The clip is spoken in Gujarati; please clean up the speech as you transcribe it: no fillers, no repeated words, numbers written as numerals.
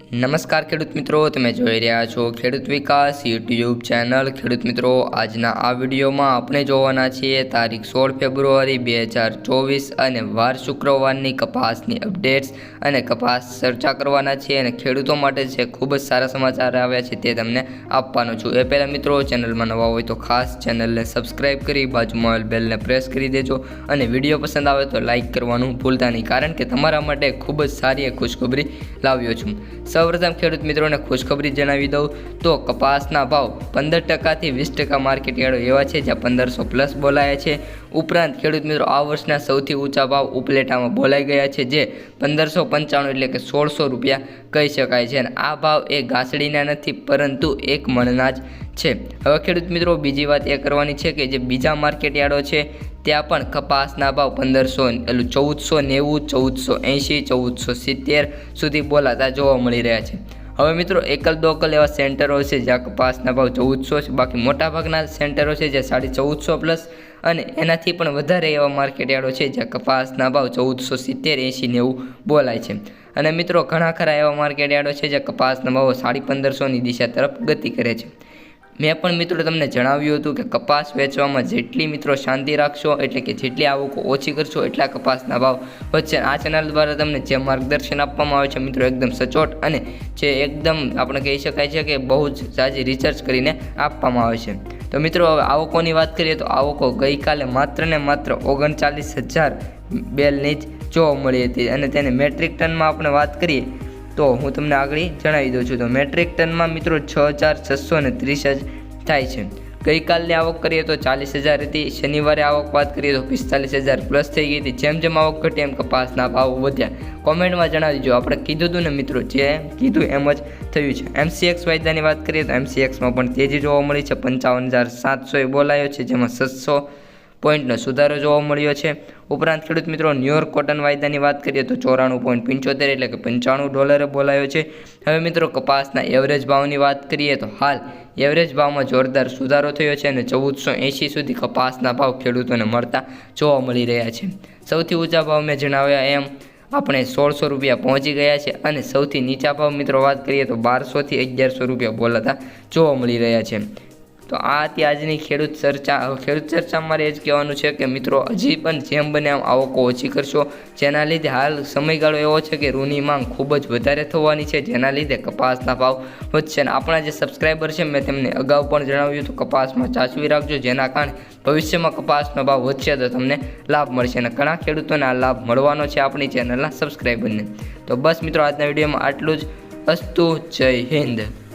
નમસ્કાર ખેડૂત મિત્રો, તમે જોઈ રહ્યા છો ખેડૂત વિકાસ યુટ્યુબ ચેનલ। ખેડૂત મિત્રો, આજના આ વિડીયોમાં આપણે જોવાના છીએ તારીખ 16 ફેબ્રુઆરી 2024 અને વાર શુક્રવારની કપાસની અપડેટ્સ અને કપાસ ચર્ચા કરવાના છીએ અને ખેડૂતો માટે જે ખૂબ જ સારા સમાચાર આવ્યા છે તે તમને આપવાનો છું। એ પહેલાં મિત્રો, ચેનલમાં નવા હોય તો ખાસ ચેનલને સબસ્ક્રાઈબ કરી બાજુમાં બેલને પ્રેસ કરી દેજો અને વિડીયો પસંદ આવે તો લાઇક કરવાનું ભૂલતા નહીં, કારણ કે તમારા માટે ખૂબ જ સારી ખુશખબરી લાવ્યો છું। સૌપ્રથમ ખેડૂત મિત્રોને ખુશખબરી જણાવી દઉં તો કપાસના ભાવ 15% થી 20% માર્કેટ યાર્ડો એવા છે જ્યાં 1500+ બોલાયા છે। ઉપરાંત ખેડૂત મિત્રો, આ વર્ષના સૌથી ઊંચા ભાવ ઉપલેટામાં બોલાઈ ગયા છે, જે 1595 એટલે કે 1600 રૂપિયા કહી શકાય છે અને આ ભાવ એ ઘાસડીના નથી પરંતુ એક મણના જ છે। હવે ખેડૂત મિત્રો, બીજી વાત એ કરવાની છે કે જે બીજા માર્કેટ યાર્ડો છે ત્યાં પણ કપાસના ભાવ 1490, 1480, 1470 સુધી બોલાતા જોવા મળી રહ્યા છે। હવે મિત્રો, એકલ દોકલ એવા સેન્ટરો છે જ્યાં કપાસના ભાવ 1400 છે, બાકી મોટાભાગના સેન્ટરો છે જે 1450+ અને એનાથી પણ વધારે એવા માર્કેટ યાર્ડો છે જ્યાં કપાસના ભાવ 1470, 80, 90 બોલાય છે। અને મિત્રો, ઘણા ખરા એવા માર્કેટ યાર્ડો છે જ્યાં કપાસના ભાવ 1550ની દિશા તરફ ગતિ કરે છે। મેં પણ મિત્રો તમને જણાવ્યું હતું કે કપાસ વેચવામાં જેટલી મિત્રો શાંતિ રાખશો, એટલે કે જેટલી આવકો ઓછી કરશો એટલા કપાસના ભાવ વધશે। આ ચેનલ દ્વારા તમને જે માર્ગદર્શન આપવામાં આવે છે મિત્રો, એકદમ સચોટ અને જે એકદમ આપણે કહી શકાય છે કે બહુ જ સારી રિસર્ચ કરીને આપવામાં આવે છે। તો મિત્રો, હવે આવકોની વાત કરીએ તો આવકો ગઈકાલે માત્ર ને માત્ર 39,000 બેલની જ જોવા મળી હતી અને તેને મેટ્રિક ટનમાં આપણે વાત કરીએ તો હું તમને આગળ જણાવી દઉં છું। તો મેટ્રિક ટનમાં મિત્રો 6,630 જ થાય છે। ગઈકાલની આવક કરીએ તો 40,000 હતી, શનિવારે આવક વાત કરીએ તો 45,000+ થઈ ગઈ હતી। જેમ જેમ આવક ઘટી એમ કપાસના ભાવ વધ્યા। કોમેન્ટમાં જણાવી દો, આપણે કીધું હતું ને મિત્રો, જે કીધું એમ જ થયું છે। MCX વાયદાની વાત કરીએ તો MCXમાં પણ તેજી જોવા મળી છે, 55,700 બોલાયો છે, જેમાં 700 પોઈન્ટનો સુધારો જોવા મળ્યો છે। ઉપરાંત ખેડૂત મિત્રો, ન્યુયોર્ક કોટન વાયદાની વાત કરીએ તો 94.75 એટલે કે $95 બોલાયો છે। હવે મિત્રો, કપાસના એવરેજ ભાવની વાત કરીએ તો હાલ એવરેજ ભાવમાં જોરદાર સુધારો થયો છે અને 1480 સુધી કપાસના ભાવ ખેડૂતોને મળતા જોવા મળી રહ્યા છે। સૌથી ઊંચા ભાવ મેં જણાવ્યા એમ આપણે 1600 રૂપિયા પહોંચી ગયા છે અને સૌથી નીચા ભાવ મિત્રો વાત કરીએ તો 1200 થી 1100 રૂપિયા બોલાતા જોવા મળી રહ્યા છે। તો આ હતી આજની ખેડૂત ચર્ચા। ખેડૂત ચર્ચામાં મારે એ જ કહેવાનું છે કે મિત્રો, હજી પણ જેમ બને આમ આવકો ઓછી કરશો, જેના લીધે હાલ સમયગાળો એવો છે કે રૂની માંગ ખૂબ જ વધારે થવાની છે, જેના લીધે કપાસના ભાવ વધશે। અને આપણા જે સબસ્ક્રાઈબર છે, મેં તેમને અગાઉ પણ જણાવ્યું હતું કપાસમાં ચાચવી રાખજો, જેના કારણે ભવિષ્યમાં કપાસનો ભાવ વધશે તો તમને લાભ મળશે અને ઘણા ખેડૂતોને આ લાભ મળવાનો છે આપણી ચેનલના સબસ્ક્રાઈબરને। તો બસ મિત્રો, આજના વિડીયોમાં આટલું જ। અસ્તુ, જય હિન્દ।